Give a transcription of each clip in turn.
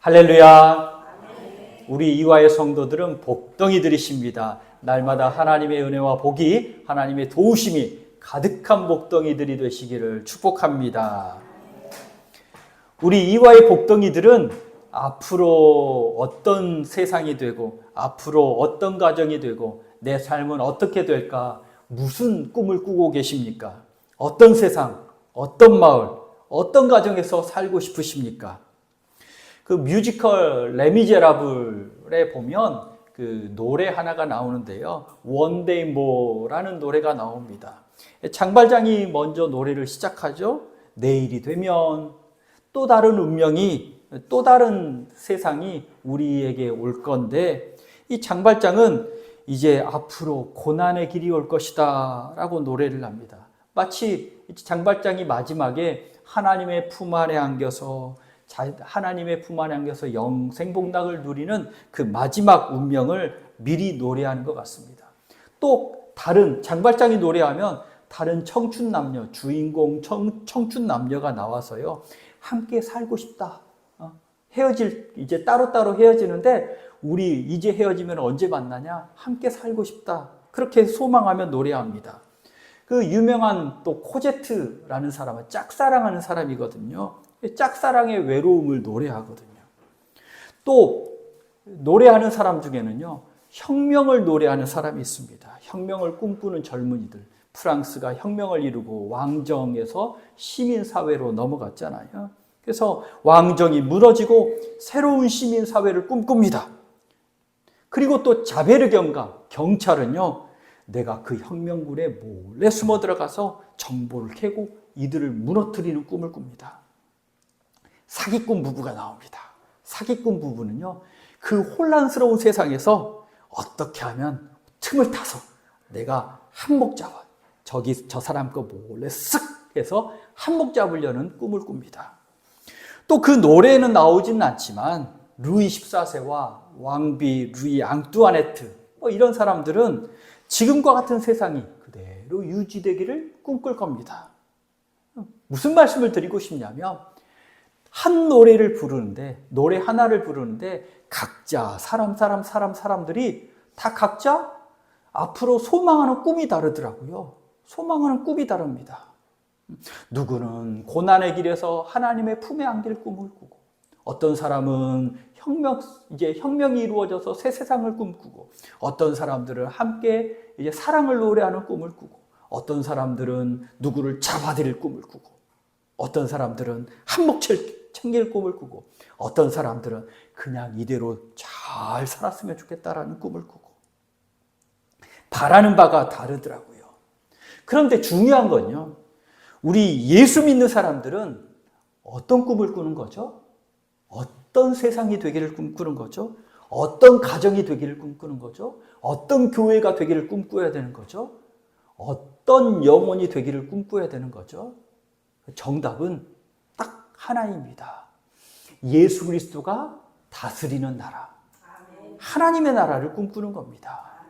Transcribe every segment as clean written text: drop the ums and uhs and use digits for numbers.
할렐루야. 우리 이화의 성도들은 복덩이들이십니다. 날마다 하나님의 은혜와 복이, 하나님의 도우심이 가득한 복덩이들이 되시기를 축복합니다. 우리 이화의 복덩이들은 앞으로 어떤 세상이 되고, 앞으로 어떤 가정이 되고, 내 삶은 어떻게 될까? 무슨 꿈을 꾸고 계십니까? 어떤 세상, 어떤 마을, 어떤 가정에서 살고 싶으십니까? 그 뮤지컬 레미제라블에 보면 그 노래 하나가 나오는데요. One Day More라는 노래가 나옵니다. 장발장이 먼저 노래를 시작하죠. 내일이 되면 또 다른 운명이, 또 다른 세상이 우리에게 올 건데, 이 장발장은 이제 앞으로 고난의 길이 올 것이다 라고 노래를 합니다. 마치 장발장이 마지막에 하나님의 품 안에 안겨서 영생복락을 누리는 그 마지막 운명을 미리 노래하는 것 같습니다. 또 다른 장발장이 노래하면 다른 청춘 남녀, 주인공 청춘 남녀가 나와서요, 함께 살고 싶다. 이제 따로따로 헤어지는데 우리 이제 헤어지면 언제 만나냐? 함께 살고 싶다. 그렇게 소망하며 노래합니다. 그 유명한 또 코제트라는 사람은 짝사랑하는 사람이거든요. 짝사랑의 외로움을 노래하거든요. 또 노래하는 사람 중에는요, 혁명을 노래하는 사람이 있습니다. 혁명을 꿈꾸는 젊은이들. 프랑스가 혁명을 이루고 왕정에서 시민사회로 넘어갔잖아요. 그래서 왕정이 무너지고 새로운 시민사회를 꿈꿉니다. 그리고 또 자베르경과 경찰은요, 내가 그 혁명군에 몰래 숨어 들어가서 정보를 캐고 이들을 무너뜨리는 꿈을 꿉니다. 사기꾼 부부가 나옵니다. 사기꾼 부부는요, 그 혼란스러운 세상에서 어떻게 하면 틈을 타서 내가 한몫 잡아, 저 사람 거 몰래 쓱 해서 한몫 잡으려는 꿈을 꿉니다. 또 그 노래는 나오지는 않지만 루이 14세와 왕비 루이 앙뚜아네트, 이런 사람들은 지금과 같은 세상이 그대로 유지되기를 꿈꿀 겁니다. 무슨 말씀을 드리고 싶냐면, 한 노래를 부르는데, 노래 하나를 부르는데 각자 사람들이 다 각자 앞으로 소망하는 꿈이 다르더라고요. 소망하는 꿈이 다릅니다. 누구는 고난의 길에서 하나님의 품에 안길 꿈을 꾸고, 어떤 사람은 혁명이 이루어져서 새 세상을 꿈꾸고, 어떤 사람들은 함께 이제 사랑을 노래하는 꿈을 꾸고, 어떤 사람들은 누구를 잡아들일 꿈을 꾸고, 어떤 사람들은 한몫 챙길 꿈을 꾸고, 어떤 사람들은 그냥 이대로 잘 살았으면 좋겠다라는 꿈을 꾸고, 바라는 바가 다르더라고요. 그런데 중요한 건요, 우리 예수 믿는 사람들은 어떤 꿈을 꾸는 거죠? 어떤 세상이 되기를 꿈꾸는 거죠? 어떤 가정이 되기를 꿈꾸는 거죠? 어떤 교회가 되기를 꿈꿔야 되는 거죠? 어떤 영혼이 되기를 꿈꿔야 되는 거죠? 정답은 딱 하나입니다. 예수 그리스도가 다스리는 나라, 하나님의 나라를 꿈꾸는 겁니다.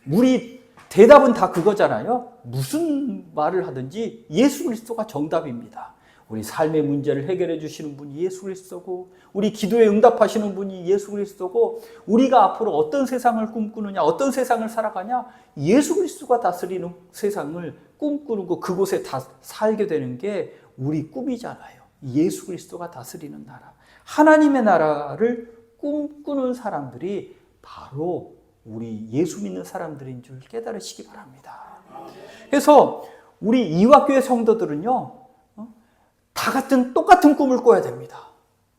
우리 대답은 다 그거잖아요. 무슨 말을 하든지 예수 그리스도가 정답입니다. 우리 삶의 문제를 해결해 주시는 분이 예수 그리스도고, 우리 기도에 응답하시는 분이 예수 그리스도고, 우리가 앞으로 어떤 세상을 꿈꾸느냐, 어떤 세상을 살아가냐, 예수 그리스도가 다스리는 세상을 꿈꾸는 거, 그곳에 다 살게 되는 게 우리 꿈이잖아요. 예수 그리스도가 다스리는 나라, 하나님의 나라를 꿈꾸는 사람들이 바로 우리 예수 믿는 사람들인 줄 깨달으시기 바랍니다. 그래서 우리 이화교회 성도들은요, 다 똑같은 꿈을 꿔야 됩니다.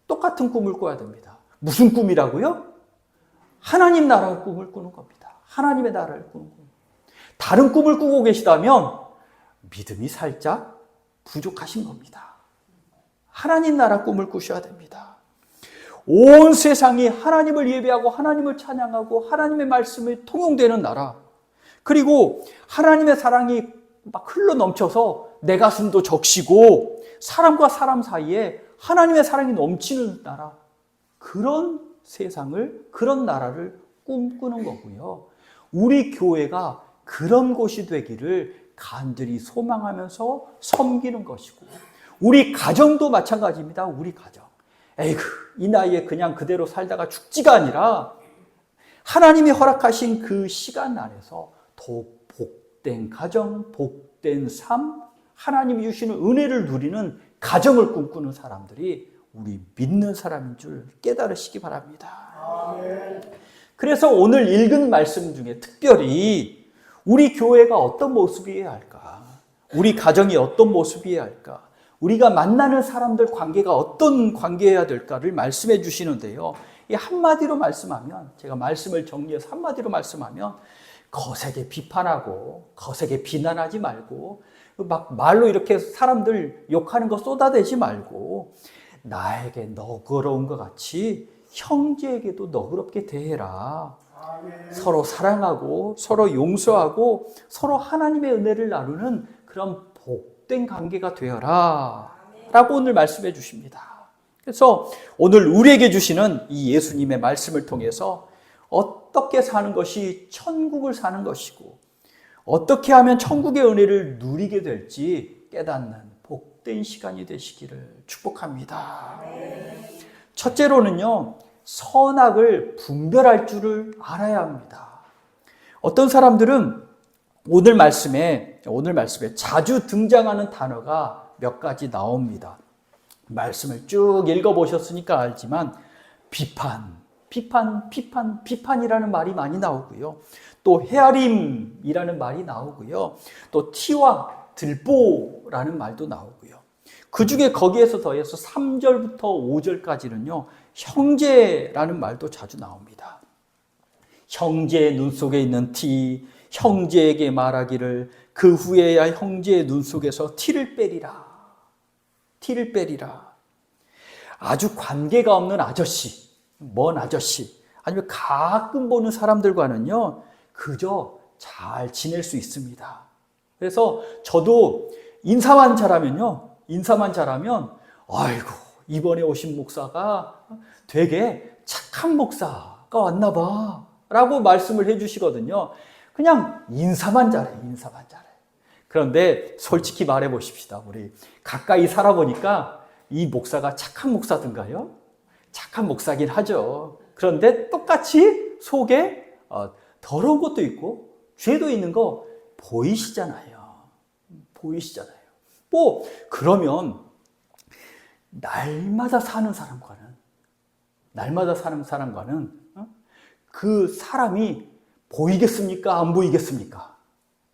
똑같은 꿈을 꿔야 됩니다. 무슨 꿈이라고요? 하나님 나라의 꿈을 꾸는 겁니다. 하나님의 나라를 꾸는 겁니다. 다른 꿈을 꾸고 계시다면 믿음이 살짝 부족하신 겁니다. 하나님 나라 꿈을 꾸셔야 됩니다. 온 세상이 하나님을 예배하고 하나님을 찬양하고 하나님의 말씀이 통용되는 나라, 그리고 하나님의 사랑이 막 흘러 넘쳐서 내 가슴도 적시고 사람과 사람 사이에 하나님의 사랑이 넘치는 나라, 그런 세상을, 그런 나라를 꿈꾸는 거고요. 우리 교회가 그런 곳이 되기를 간절히 소망하면서 섬기는 것이고, 우리 가정도 마찬가지입니다. 우리 가정. 에이그, 이 나이에 그냥 그대로 살다가 죽지가 아니라 하나님이 허락하신 그 시간 안에서 더 복된 가정, 복된 삶, 하나님이 주시는 은혜를 누리는 가정을 꿈꾸는 사람들이 우리 믿는 사람인 줄 깨달으시기 바랍니다. 아멘. 그래서 오늘 읽은 말씀 중에 특별히 우리 교회가 어떤 모습이어야 할까? 우리 가정이 어떤 모습이어야 할까? 우리가 만나는 사람들 관계가 어떤 관계여야 될까를 말씀해 주시는데요. 이 한마디로 말씀하면, 제가 말씀을 정리해서 한마디로 말씀하면, 거세게 비판하고 거세게 비난하지 말고 막 말로 이렇게 사람들 욕하는 거 쏟아대지 말고 나에게 너그러운 것 같이 형제에게도 너그럽게 대해라. 아멘. 서로 사랑하고 서로 용서하고 서로 하나님의 은혜를 나누는 그런 복된 관계가 되어라. 아멘. 라고 오늘 말씀해 주십니다. 그래서 오늘 우리에게 주시는 이 예수님의 말씀을 통해서 어떻게 사는 것이 천국을 사는 것이고 어떻게 하면 천국의 은혜를 누리게 될지 깨닫는 복된 시간이 되시기를 축복합니다. 첫째로는요, 선악을 분별할 줄을 알아야 합니다. 어떤 사람들은 오늘 말씀에 자주 등장하는 단어가 몇 가지 나옵니다. 말씀을 쭉 읽어보셨으니까 알지만 비판이라는 말이 많이 나오고요. 또 헤아림이라는 말이 나오고요. 또 티와 들보라는 말도 나오고요. 그 중에 거기에서 더해서 3절부터 5절까지는요. 형제라는 말도 자주 나옵니다. 형제의 눈 속에 있는 티, 형제에게 말하기를 그 후에야 형제의 눈 속에서 티를 빼리라. 아주 관계가 없는 아저씨, 먼 아저씨, 아니면 가끔 보는 사람들과는요, 그저 잘 지낼 수 있습니다. 그래서 저도 인사만 잘하면, 아이고, 이번에 오신 목사가 되게 착한 목사가 왔나 봐. 라고 말씀을 해주시거든요. 그냥 인사만 잘해. 그런데 솔직히 말해 보십시다. 우리 가까이 살아보니까 이 목사가 착한 목사든가요? 착한 목사긴 하죠. 그런데 똑같이 속에 더러운 것도 있고 죄도 있는 거 보이시잖아요. 그러면 날마다 사는 사람과는 그 사람이 보이겠습니까? 안 보이겠습니까?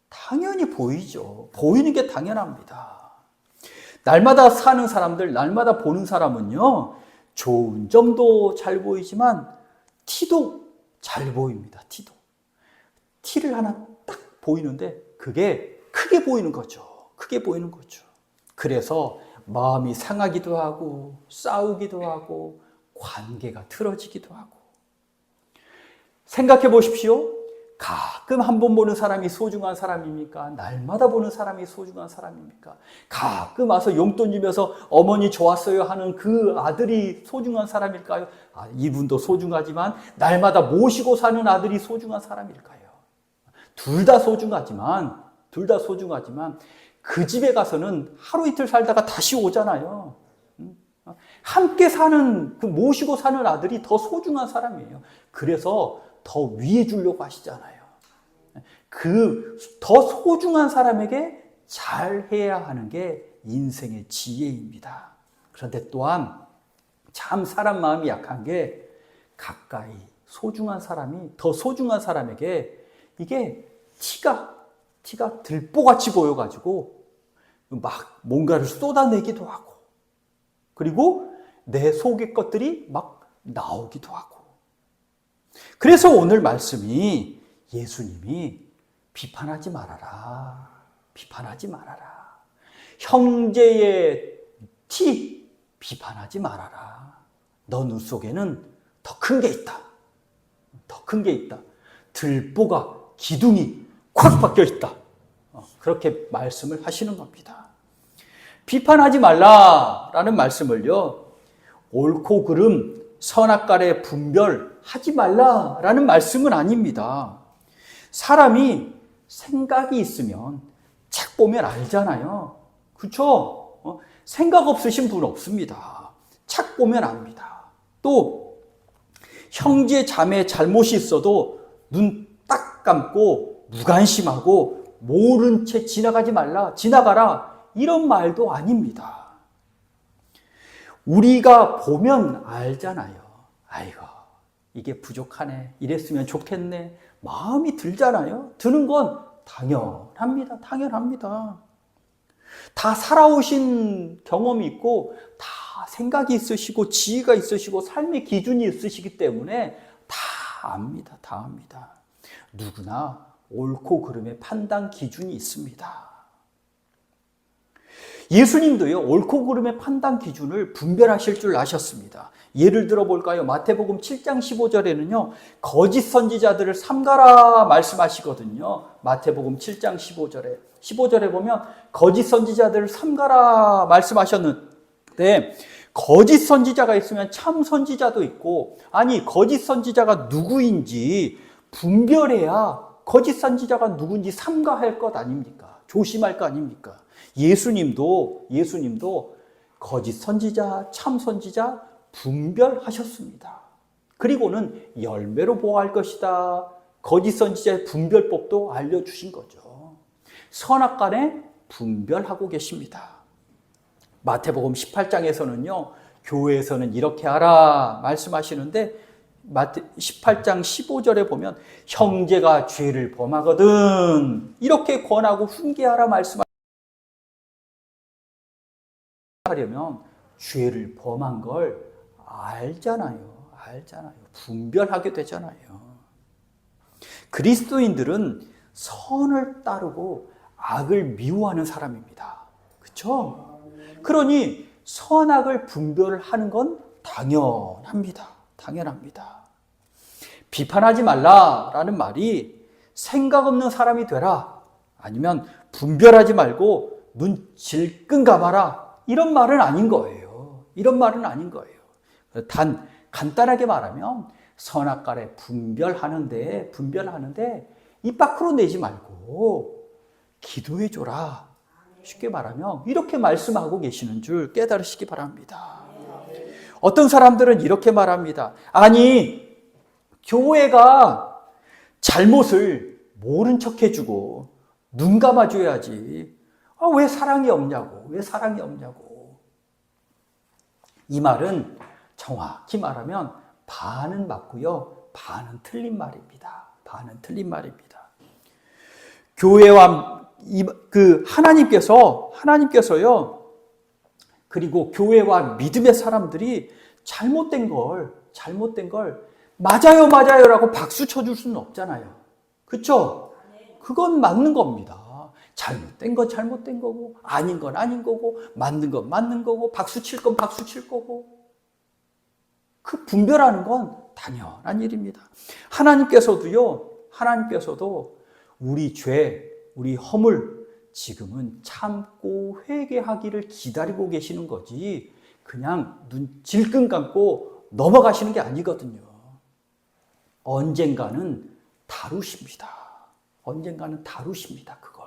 당연히 보이죠. 보이는 게 당연합니다. 날마다 사는 사람들, 날마다 보는 사람은요, 좋은 점도 잘 보이지만 티도 잘 보입니다. 티를 하나 딱 보이는데 그게 크게 보이는 거죠. 그래서 마음이 상하기도 하고 싸우기도 하고 관계가 틀어지기도 하고. 생각해 보십시오. 가끔 한 번 보는 사람이 소중한 사람입니까? 날마다 보는 사람이 소중한 사람입니까? 가끔 와서 용돈 주면서 어머니 좋았어요 하는 그 아들이 소중한 사람일까요? 이분도 소중하지만 날마다 모시고 사는 아들이 소중한 사람일까요? 둘 다 소중하지만 그 집에 가서는 하루 이틀 살다가 다시 오잖아요. 함께 사는, 그 모시고 사는 아들이 더 소중한 사람이에요. 그래서 더 위해 주려고 하시잖아요. 그 더 소중한 사람에게 잘해야 하는 게 인생의 지혜입니다. 그런데 또한 참 사람 마음이 약한 게 가까이 더 소중한 사람에게 이게 티가 들보같이 보여가지고 막 뭔가를 쏟아내기도 하고 그리고 내 속의 것들이 막 나오기도 하고. 그래서 오늘 말씀이 예수님이 비판하지 말아라. 형제의 티 비판하지 말아라. 너 눈 속에는 더 큰 게 있다. 들보가 기둥이 콱 박혀 있다. 그렇게 말씀을 하시는 겁니다. 비판하지 말라라는 말씀을요, 옳고 그름, 선악간의 분별하지 말라라는 말씀은 아닙니다. 사람이 생각이 있으면 착 보면 알잖아요. 그렇죠? 생각 없으신 분 없습니다. 착 보면 압니다. 또 형제 자매 잘못이 있어도 눈 딱 감고 무관심하고 모른 채 지나가지 말라, 지나가라, 이런 말도 아닙니다. 우리가 보면 알잖아요. 아이고, 이게 부족하네, 이랬으면 좋겠네, 마음이 들잖아요. 드는 건 당연합니다. 당연합니다. 다 살아오신 경험이 있고 다 생각이 있으시고 지혜가 있으시고 삶의 기준이 있으시기 때문에 다 압니다. 다 압니다. 누구나 옳고 그름의 판단 기준이 있습니다. 예수님도요, 옳고 그름의 판단 기준을 분별하실 줄 아셨습니다. 예를 들어 볼까요? 마태복음 7장 15절에는요, 거짓 선지자들을 삼가라 말씀하시거든요. 마태복음 7장 15절에 보면 거짓 선지자들을 삼가라 말씀하셨는데, 거짓 선지자가 있으면 참 선지자도 있고, 아니 거짓 선지자가 누구인지 분별해야 거짓 선지자가 누군지 삼가할 것 아닙니까? 조심할 거 아닙니까? 예수님도 거짓 선지자, 참 선지자 분별하셨습니다. 그리고는 열매로 보호할 것이다. 거짓 선지자의 분별법도 알려주신 거죠. 선악간에 분별하고 계십니다. 마태복음 18장에서는요, 교회에서는 이렇게 하라 말씀하시는데, 18장 15절에 보면 형제가 죄를 범하거든 이렇게 권하고 훈계하라 말씀하려면 죄를 범한 걸 알잖아요. 분별하게 되잖아요. 그리스도인들은 선을 따르고 악을 미워하는 사람입니다. 그렇죠? 그러니 선악을 분별하는 건 당연합니다. 비판하지 말라라는 말이 생각 없는 사람이 되라, 아니면 분별하지 말고 눈 질끈 감아라, 이런 말은 아닌 거예요. 단 간단하게 말하면 선악간에 분별하는데 입 밖으로 내지 말고 기도해 줘라. 쉽게 말하면 이렇게 말씀하고 계시는 줄 깨달으시기 바랍니다. 어떤 사람들은 이렇게 말합니다. 아니, 교회가 잘못을 모른 척 해주고 눈 감아줘야지. 왜 사랑이 없냐고. 이 말은 정확히 말하면 반은 맞고요, 반은 틀린 말입니다. 교회와 하나님께서요, 그리고 교회와 믿음의 사람들이 잘못된 걸 맞아요라고 박수 쳐줄 수는 없잖아요. 그렇죠? 그건 맞는 겁니다. 잘못된 건 잘못된 거고, 아닌 건 아닌 거고, 맞는 건 맞는 거고, 박수 칠 건 박수 칠 거고, 그 분별하는 건 당연한 일입니다. 하나님께서도 우리 죄, 우리 허물, 지금은 참고 회개하기를 기다리고 계시는 거지, 그냥 눈 질끈 감고 넘어가시는 게 아니거든요. 언젠가는 다루십니다. 그걸.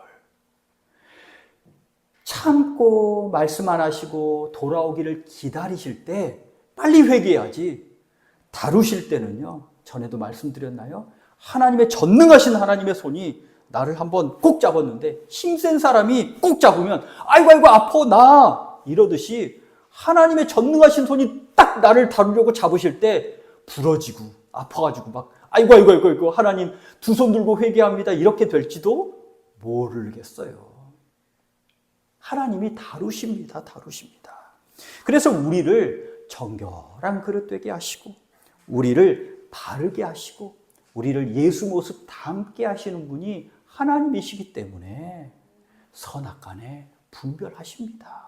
참고 말씀 안 하시고 돌아오기를 기다리실 때 빨리 회개해야지. 다루실 때는요, 전에도 말씀드렸나요? 하나님의 전능하신 하나님의 손이 나를 한번 꼭 잡았는데, 힘센 사람이 꼭 잡으면 아이고 아파 나 이러듯이 하나님의 전능하신 손이 딱 나를 다루려고 잡으실 때 부러지고 아파가지고 막 아이고 하나님 두 손 들고 회개합니다 이렇게 될지도 모르겠어요. 하나님이 다루십니다. 그래서 우리를 정결한 그릇 되게 하시고, 우리를 바르게 하시고, 우리를 예수 모습 닮게 하시는 분이 하나님이시기 때문에 선악간에 분별하십니다.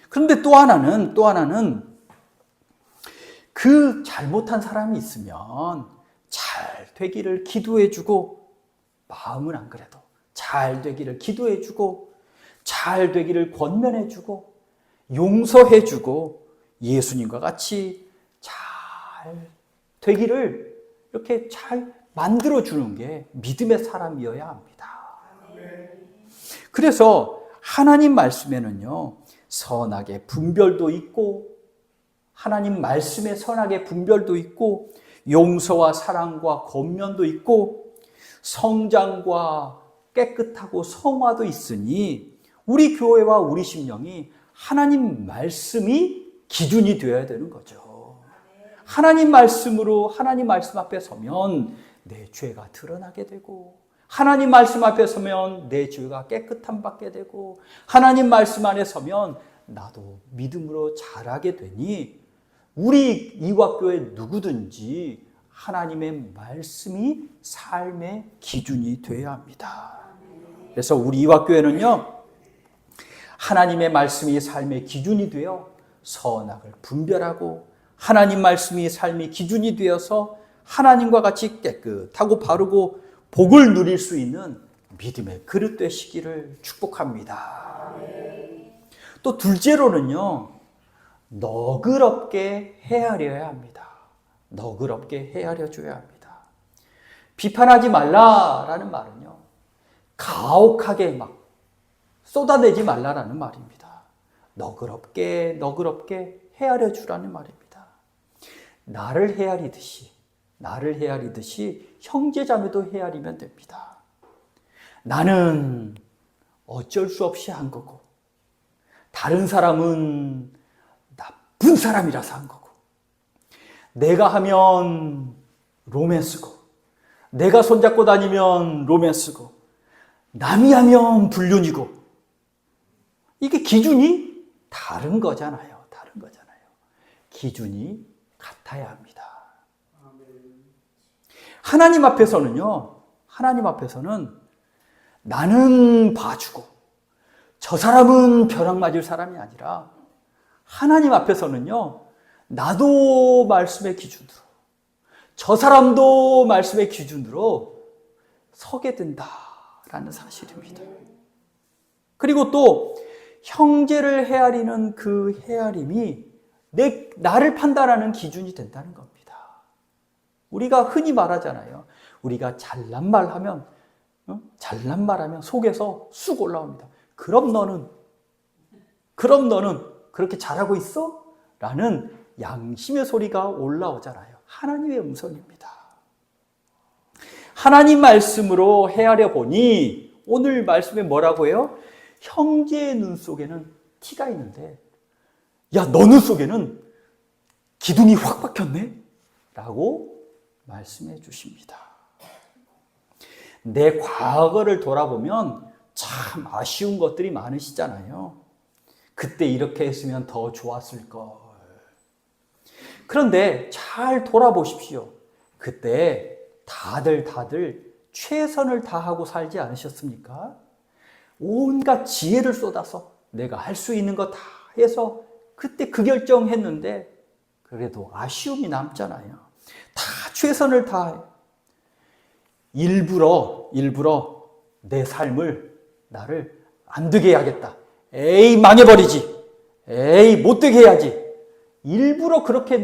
그런데 또 하나는 그 잘못한 사람이 있으면 잘 되기를 기도해주고, 마음은 안 그래도 잘 되기를 기도해주고, 잘 되기를 권면해주고, 용서해주고, 예수님과 같이 잘 되기를 이렇게 잘 만들어주는 게 믿음의 사람이어야 합니다. 그래서 하나님 말씀에는요, 선악의 분별도 있고 하나님 말씀의 선악의 분별도 있고 용서와 사랑과 권면도 있고 성장과 깨끗하고 성화도 있으니 우리 교회와 우리 심령이 하나님 말씀이 기준이 되어야 되는 거죠. 하나님 말씀으로 하나님 말씀 앞에 서면 내 죄가 드러나게 되고 하나님 말씀 앞에 서면 내 죄가 깨끗함 받게 되고 하나님 말씀 안에 서면 나도 믿음으로 자라게 되니 우리 이화교회 누구든지 하나님의 말씀이 삶의 기준이 되어야 합니다. 그래서 우리 이화교회는요, 하나님의 말씀이 삶의 기준이 되어 선악을 분별하고 하나님 말씀이 삶의 기준이 되어서 하나님과 같이 깨끗하고 바르고 복을 누릴 수 있는 믿음의 그릇 되시기를 축복합니다. 또 둘째로는요, 너그럽게 헤아려야 합니다. 너그럽게 헤아려 줘야 합니다. 비판하지 말라라는 말은요, 가혹하게 막 쏟아내지 말라라는 말입니다. 너그럽게 헤아려 주라는 말입니다. 나를 헤아리듯이 형제자매도 헤아리면 됩니다. 나는 어쩔 수 없이 한 거고 다른 사람은 나쁜 사람이라서 한 거고 내가 하면 로맨스고 내가 손잡고 다니면 로맨스고 남이 하면 불륜이고 이게 기준이 다른 거잖아요. 기준이 같아야 합니다. 하나님 앞에서는 나는 봐주고 저 사람은 벼락 맞을 사람이 아니라 하나님 앞에서는요, 나도 말씀의 기준으로 저 사람도 말씀의 기준으로 서게 된다라는 사실입니다. 그리고 또 형제를 헤아리는 그 헤아림이 나를 판단하는 기준이 된다는 겁니다. 우리가 흔히 말하잖아요. 우리가 잘난 말하면 속에서 쑥 올라옵니다. 그럼 너는 그렇게 잘하고 있어? 라는 양심의 소리가 올라오잖아요. 하나님의 음성입니다. 하나님 말씀으로 헤아려 보니 오늘 말씀에 뭐라고 해요? 형제의 눈 속에는 티가 있는데 야, 너 눈 속에는 기둥이 확 박혔네? 라고 말씀해 주십니다. 내 과거를 돌아보면 참 아쉬운 것들이 많으시잖아요. 그때 이렇게 했으면 더 좋았을 걸. 그런데 잘 돌아보십시오. 그때 다들 최선을 다하고 살지 않으셨습니까? 온갖 지혜를 쏟아서 내가 할 수 있는 거 다 해서 그때 그 결정했는데 그래도 아쉬움이 남잖아요. 다 최선을 다해. 일부러 내 삶을 나를 안 되게 해야겠다. 에이, 망해버리지. 에이, 못되게 해야지. 일부러 그렇게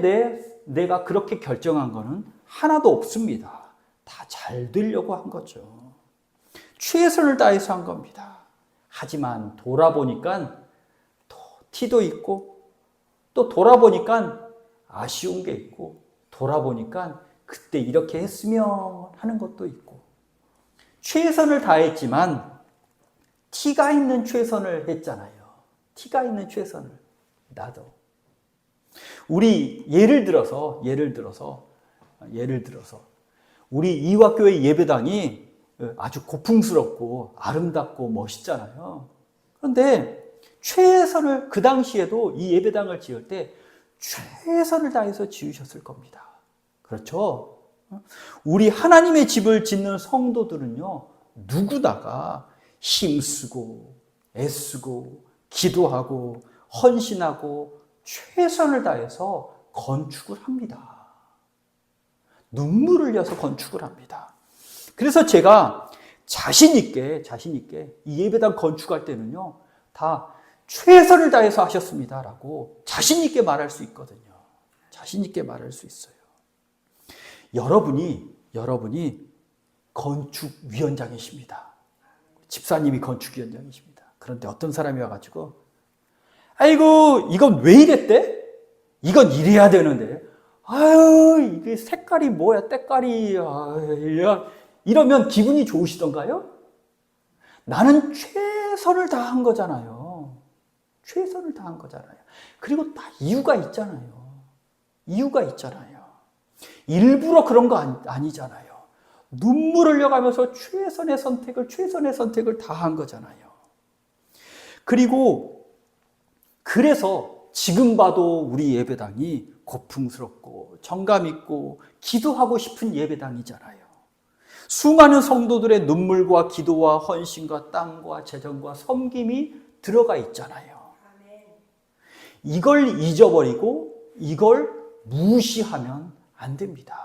내가 그렇게 결정한 거는 하나도 없습니다. 다 잘 되려고 한 거죠. 최선을 다해서 한 겁니다. 하지만 돌아보니까 또 티도 있고 또 돌아보니까 아쉬운 게 있고 돌아보니까 그때 이렇게 했으면 하는 것도 있고 최선을 다했지만 티가 있는 최선을 했잖아요. 티가 있는 최선을 나도 우리 예를 들어서 우리 이화교회 예배당이 아주 고풍스럽고 아름답고 멋있잖아요. 그런데 최선을 그 당시에도 이 예배당을 지을 때 최선을 다해서 지으셨을 겁니다. 그렇죠? 우리 하나님의 집을 짓는 성도들은요, 누구다가 힘쓰고 애쓰고 기도하고 헌신하고 최선을 다해서 건축을 합니다. 눈물을 흘려서 건축을 합니다. 그래서 제가 자신 있게 이 예배당 건축할 때는요, 다 최선을 다해서 하셨습니다라고 자신 있게 말할 수 있거든요. 자신 있게 말할 수 있어요. 여러분이 건축위원장이십니다. 집사님이 건축위원장이십니다. 그런데 어떤 사람이 와가지고 아이고 이건 왜 이랬대? 이건 이래야 되는데, 아유, 이게 색깔이 뭐야, 때깔이, 이러면 기분이 좋으시던가요? 나는 최선을 다한 거잖아요. 최선을 다한 거잖아요. 그리고 다 이유가 있잖아요. 이유가 있잖아요. 일부러 그런 거 아니잖아요. 눈물 흘려가면서 최선의 선택을 다 한 거잖아요. 그리고 그래서 지금 봐도 우리 예배당이 고풍스럽고 정감 있고 기도하고 싶은 예배당이잖아요. 수많은 성도들의 눈물과 기도와 헌신과 땀과 재정과 섬김이 들어가 있잖아요. 이걸 잊어버리고 이걸 무시하면 안 됩니다.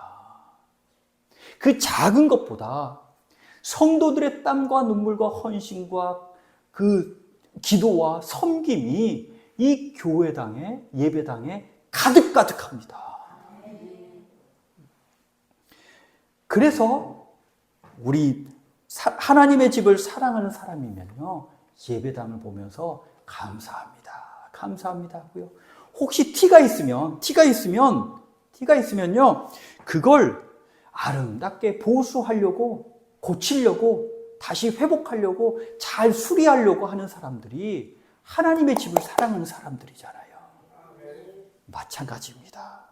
그 작은 것보다 성도들의 땀과 눈물과 헌신과 그 기도와 섬김이 이 교회당에, 예배당에 가득가득합니다. 그래서 우리 하나님의 집을 사랑하는 사람이면요, 예배당을 보면서 감사합니다. 감사합니다 하고요. 혹시 티가 있으면요, 그걸 아름답게 보수하려고, 고치려고, 다시 회복하려고, 잘 수리하려고 하는 사람들이 하나님의 집을 사랑하는 사람들이잖아요. 마찬가지입니다.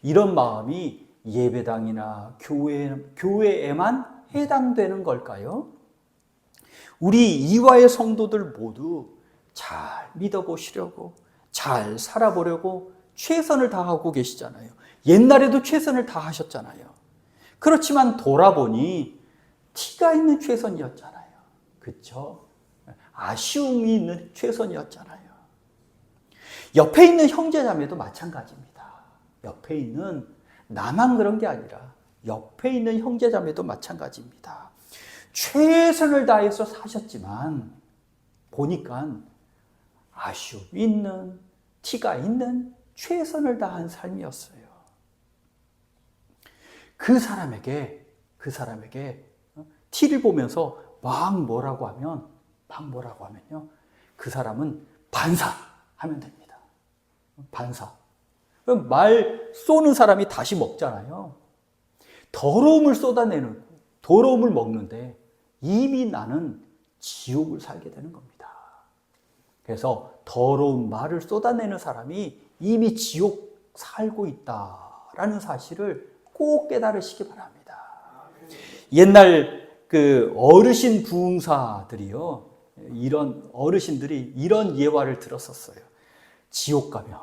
이런 마음이 예배당이나 교회에만 해당되는 걸까요? 우리 이화의 성도들 모두 잘 믿어보시려고, 잘 살아보려고 최선을 다하고 계시잖아요. 옛날에도 최선을 다하셨잖아요. 그렇지만 돌아보니 티가 있는 최선이었잖아요. 그렇죠? 아쉬움이 있는 최선이었잖아요. 옆에 있는 형제자매도 마찬가지입니다. 옆에 있는, 나만 그런 게 아니라 옆에 있는 형제자매도 마찬가지입니다. 최선을 다해서 사셨지만 보니까 아쉬움이 있는, 티가 있는 최선을 다한 삶이었어요. 그 사람에게 티를 보면서 막 뭐라고 하면요, 그 사람은 반사하면 됩니다. 반사. 그럼 말 쏘는 사람이 다시 먹잖아요. 더러움을 먹는데 이미 나는 지옥을 살게 되는 겁니다. 그래서 더러운 말을 쏟아내는 사람이 이미 지옥 살고 있다라는 사실을 꼭 깨달으시기 바랍니다. 옛날 그 어르신 부흥사들이요, 이런 어르신들이 이런 예화를 들었었어요. 지옥 가면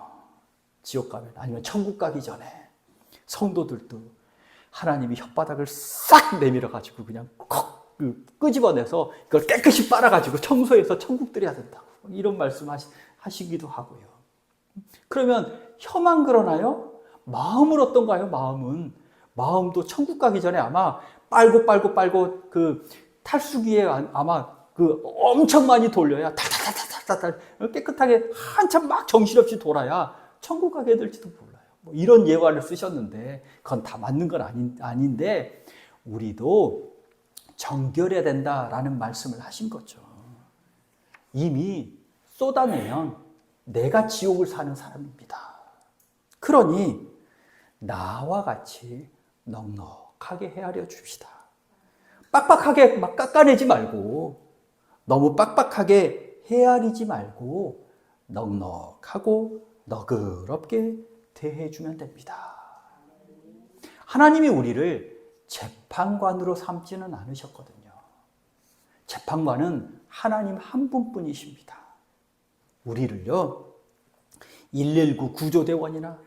아니면 천국 가기 전에 성도들도 하나님이 혓바닥을 싹 내밀어 가지고 그냥 끄집어내서 그걸 깨끗이 빨아가지고 청소해서 천국 들여야 된다, 이런 말씀 하시기도 하고요. 그러면 혀만 그러나요? 마음은 어떤가요? 마음도 천국 가기 전에 아마 빨고 그 탈수기에 아마 그 엄청 많이 돌려야 탈탈탈탈탈 깨끗하게 한참 막 정신없이 돌아야 천국 가게 될지도 몰라요. 뭐 이런 예화를 쓰셨는데 그건 다 맞는 건 아닌데 우리도 정결해야 된다라는 말씀을 하신 거죠. 이미 쏟아내면 내가 지옥을 사는 사람입니다. 그러니 나와 같이 넉넉하게 헤아려 줍시다. 빡빡하게 막 깎아내지 말고, 너무 빡빡하게 헤아리지 말고 넉넉하고 너그럽게 대해주면 됩니다. 하나님이 우리를 재판관으로 삼지는 않으셨거든요. 재판관은 하나님 한 분뿐이십니다. 우리를요, 119 구조대원이나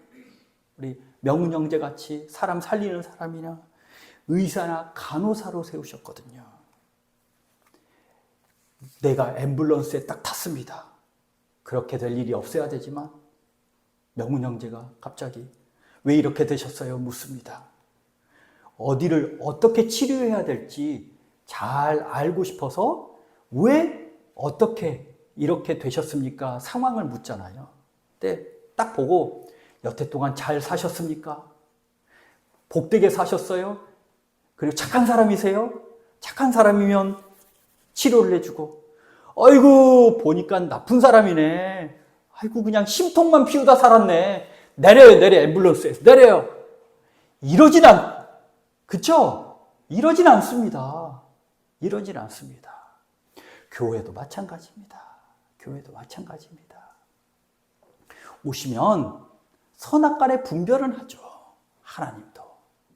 우리 명훈 형제같이 사람 살리는 사람이나 의사나 간호사로 세우셨거든요. 내가 앰뷸런스에 딱 탔습니다. 그렇게 될 일이 없어야 되지만 명훈 형제가 갑자기 왜 이렇게 되셨어요? 묻습니다. 어디를 어떻게 치료해야 될지 잘 알고 싶어서 왜 어떻게 이렇게 되셨습니까? 상황을 묻잖아요. 근데 딱 보고 여태 동안 잘 사셨습니까? 복되게 사셨어요? 그리고 착한 사람이세요? 착한 사람이면 치료를 해주고, 아이고 보니까 나쁜 사람이네. 아이고 그냥 심통만 피우다 살았네. 내려요, 내려. 앰뷸런스에서 내려요. 이러진 그쵸? 이러진 않습니다. 이러진 않습니다. 교회도 마찬가지입니다. 교회도 마찬가지입니다. 오시면 선악간에 분별은 하죠. 하나님도.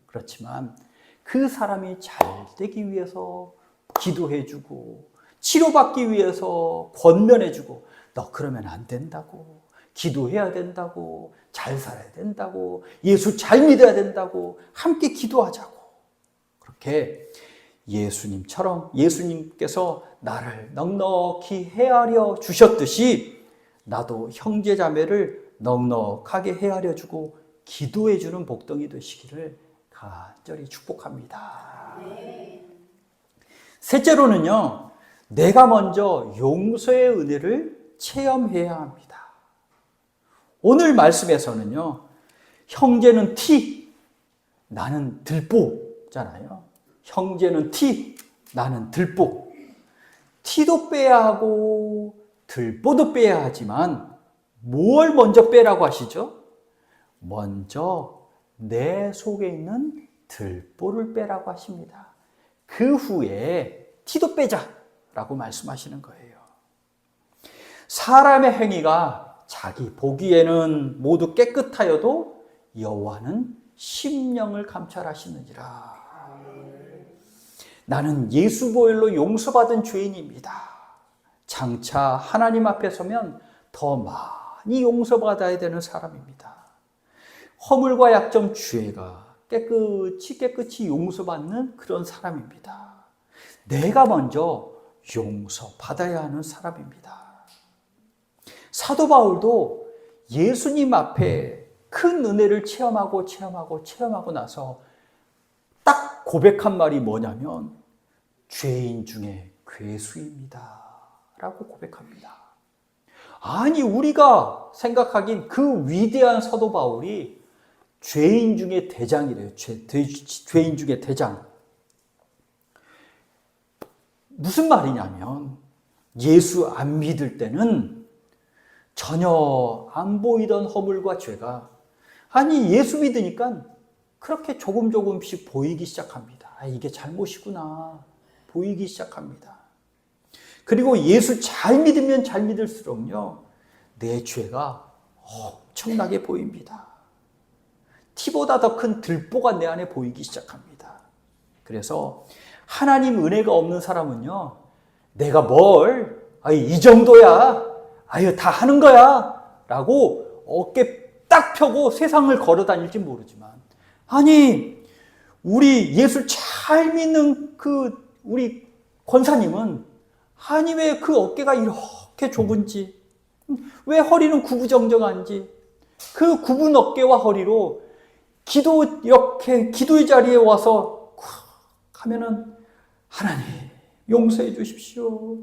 그렇지만 그 사람이 잘 되기 위해서 기도해주고 치료받기 위해서 권면해주고 너 그러면 안 된다고, 기도해야 된다고, 잘 살아야 된다고, 예수 잘 믿어야 된다고, 함께 기도하자고. 그렇게 예수님처럼 예수님께서 나를 넉넉히 헤아려 주셨듯이 나도 형제 자매를 넉넉하게 헤아려 주고 기도해 주는 복덩이 되시기를 간절히 축복합니다. 셋째로는요, 내가 먼저 용서의 은혜를 체험해야 합니다. 오늘 말씀에서는요, 형제는 티, 나는 들보잖아요. 형제는 티, 나는 들보. 티도 빼야 하고 들보도 빼야 하지만 뭘 먼저 빼라고 하시죠? 먼저 내 속에 있는 들보를 빼라고 하십니다. 그 후에 티도 빼자라고 말씀하시는 거예요. 사람의 행위가 자기 보기에는 모두 깨끗하여도 여호와는 심령을 감찰하시느니라. 나는 예수 보혈로 용서받은 죄인입니다. 장차 하나님 앞에 서면 더 많이 용서받아야 되는 사람입니다. 허물과 약점, 죄가 깨끗이 용서받는 그런 사람입니다. 내가 먼저 용서받아야 하는 사람입니다. 사도 바울도 예수님 앞에 큰 은혜를 체험하고 나서 딱 고백한 말이 뭐냐면 죄인 중에 괴수입니다 라고 고백합니다. 아니, 우리가 생각하긴 그 위대한 사도 바울이 죄인 중에 대장이래요. 죄인 중에 대장. 무슨 말이냐면 예수 안 믿을 때는 전혀 안 보이던 허물과 죄가 아니 예수 믿으니까 그렇게 조금씩 보이기 시작합니다. 아, 이게 잘못이구나 보이기 시작합니다. 그리고 예수 잘 믿으면 잘 믿을수록요 내 죄가 엄청나게 보입니다. 티보다 더 큰 들보가 내 안에 보이기 시작합니다. 그래서 하나님 은혜가 없는 사람은요 내가 이 정도야 다 하는 거야 라고 어깨 딱 펴고 세상을 걸어 다닐지 모르지만 아니 우리 예수 잘 믿는 우리 권사님은 아니 왜 그 어깨가 이렇게 좁은지 왜 허리는 구부정정한지 그 굽은 어깨와 허리로 기도의 자리에 와서 하면은 하나님 용서해 주십시오.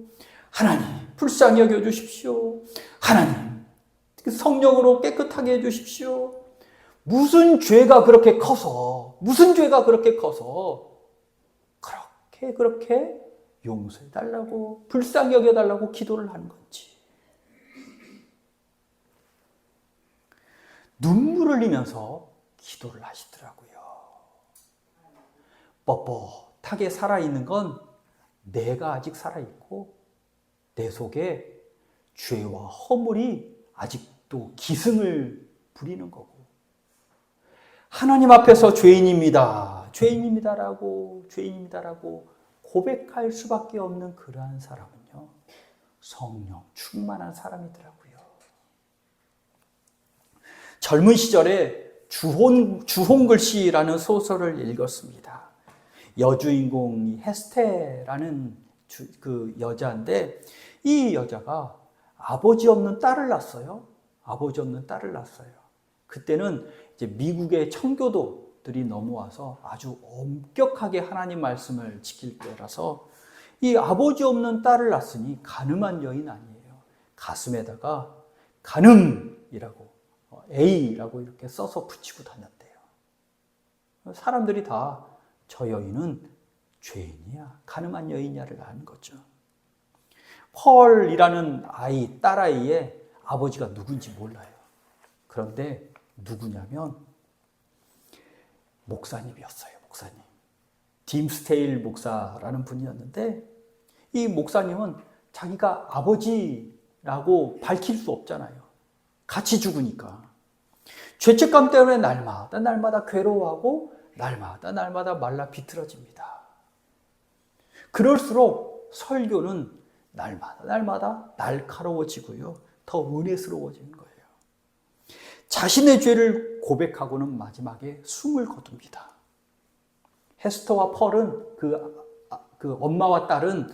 하나님 불쌍히 여겨 주십시오. 하나님 성령으로 깨끗하게 해 주십시오. 무슨 죄가 그렇게 커서 그렇게 용서해 달라고 불쌍히 여겨 달라고 기도를 하는 건지. 눈물을 흘리면서 기도를 하시더라고요. 뻣뻣하게 살아있는 건 내가 아직 살아있고 내 속에 죄와 허물이 아직도 기승을 부리는 거고 하나님 앞에서 죄인입니다라고 고백할 수밖에 없는 그러한 사람은요 성령 충만한 사람이더라고요. 젊은 시절에 주홍글씨라는 소설을 읽었습니다. 여주인공이 헤스테라는 그 여자인데 이 여자가 아버지 없는 딸을 낳았어요. 그때는 이제 미국의 청교도들이 넘어와서 아주 엄격하게 하나님 말씀을 지킬 때라서 이 아버지 없는 딸을 낳았으니 가늠한 여인 아니에요. 가슴에다가 가늠이라고 A라고 이렇게 써서 붙이고 다녔대요. 사람들이 다 저 여인은 죄인이야, 가늠한 여인이야를 아는 거죠. 펄이라는 딸아이의 아버지가 누군지 몰라요. 그런데 누구냐면 목사님이었어요. 목사님. 딤스테일 목사라는 분이었는데 이 목사님은 자기가 아버지라고 밝힐 수 없잖아요. 같이 죽으니까. 죄책감 때문에 날마다 괴로워하고 날마다 말라 비틀어집니다. 그럴수록 설교는 날마다 날카로워지고요. 더 은혜스러워지는 거예요. 자신의 죄를 고백하고는 마지막에 숨을 거둡니다. 헤스터와 펄은 그 엄마와 딸은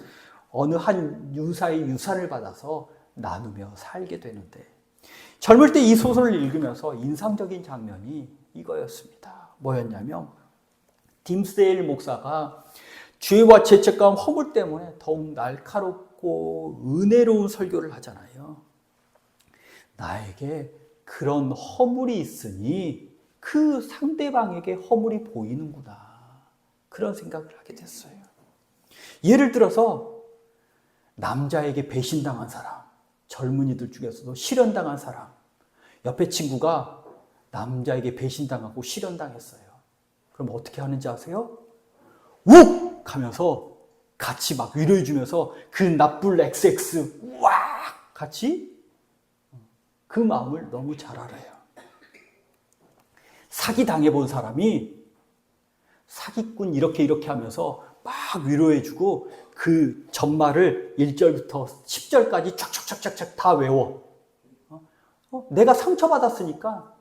어느 한 유사의 유산을 받아서 나누며 살게 되는데 젊을 때 이 소설을 읽으면서 인상적인 장면이 이거였습니다. 뭐였냐면 딤스데일 목사가 죄와 죄책감, 허물 때문에 더욱 날카롭고 은혜로운 설교를 하잖아요. 나에게 그런 허물이 있으니 그 상대방에게 허물이 보이는구나. 그런 생각을 하게 됐어요. 예를 들어서 남자에게 배신당한 사람, 젊은이들 중에서도 실현당한 사람, 옆에 친구가 남자에게 배신당하고 실현당했어요. 그럼 어떻게 하는지 아세요? 욱! 하면서 같이 막 위로해주면서 그 나쁜 XX 왁! 같이 그 마음을 너무 잘 알아요. 사기 당해본 사람이 사기꾼 이렇게 하면서 막 위로해주고 그 전말을 1절부터 10절까지 쫙쫙쫙쫙 다 외워. 내가 상처받았으니까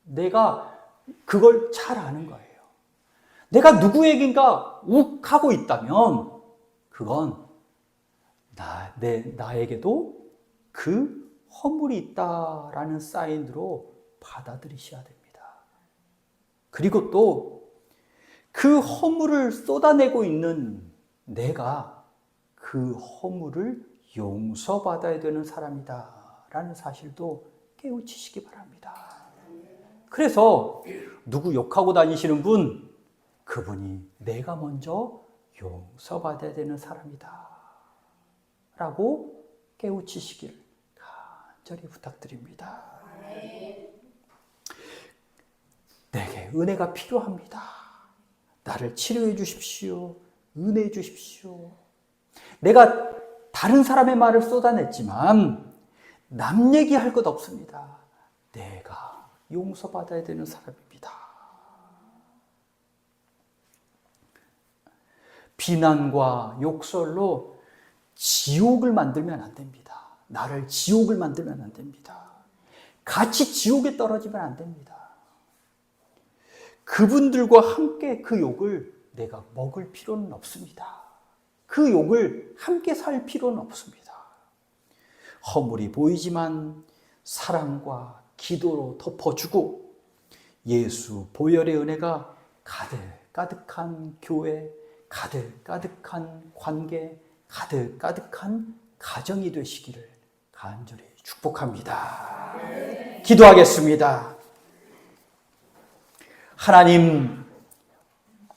내가 그걸 잘 아는 거예요. 내가 누구에겐가 욱 하고 있다면 그건 나에게도 그 허물이 있다라는 사인으로 받아들이셔야 됩니다. 그리고 또 그 허물을 쏟아내고 있는 내가 그 허물을 용서받아야 되는 사람이다라는 사실도 깨우치시기 바랍니다. 그래서 누구 욕하고 다니시는 분, 그분이 내가 먼저 용서받아야 되는 사람이다 라고 깨우치시길 간절히 부탁드립니다. 내게 은혜가 필요합니다. 나를 치료해 주십시오. 은혜해 주십시오. 내가 다른 사람의 말을 쏟아냈지만 남 얘기할 것 없습니다. 내가 용서받아야 되는 사람입니다. 비난과 욕설로 지옥을 만들면 안 됩니다. 나를 지옥을 만들면 안 됩니다. 같이 지옥에 떨어지면 안 됩니다. 그분들과 함께 그 욕을 내가 먹을 필요는 없습니다. 그 욕을 함께 살 필요는 없습니다. 허물이 보이지만 사랑과 기도로 덮어주고 예수 보혈의 은혜가 가득한 교회, 가득한 관계, 가득한 가정이 되시기를 간절히 축복합니다. 기도하겠습니다. 하나님,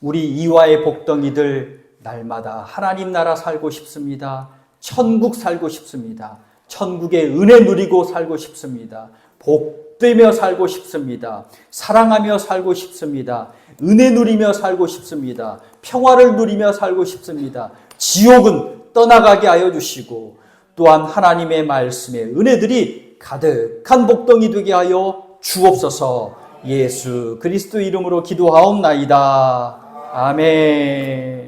우리 이화의 복덩이들 날마다 하나님 나라 살고 싶습니다. 천국 살고 싶습니다. 천국의 은혜 누리고 살고 싶습니다. 복되며 살고 싶습니다. 사랑하며 살고 싶습니다. 은혜 누리며 살고 싶습니다. 평화를 누리며 살고 싶습니다. 지옥은 떠나가게 하여 주시고 또한 하나님의 말씀의 은혜들이 가득한 복덩이 되게 하여 주옵소서. 예수 그리스도 이름으로 기도하옵나이다. 아멘.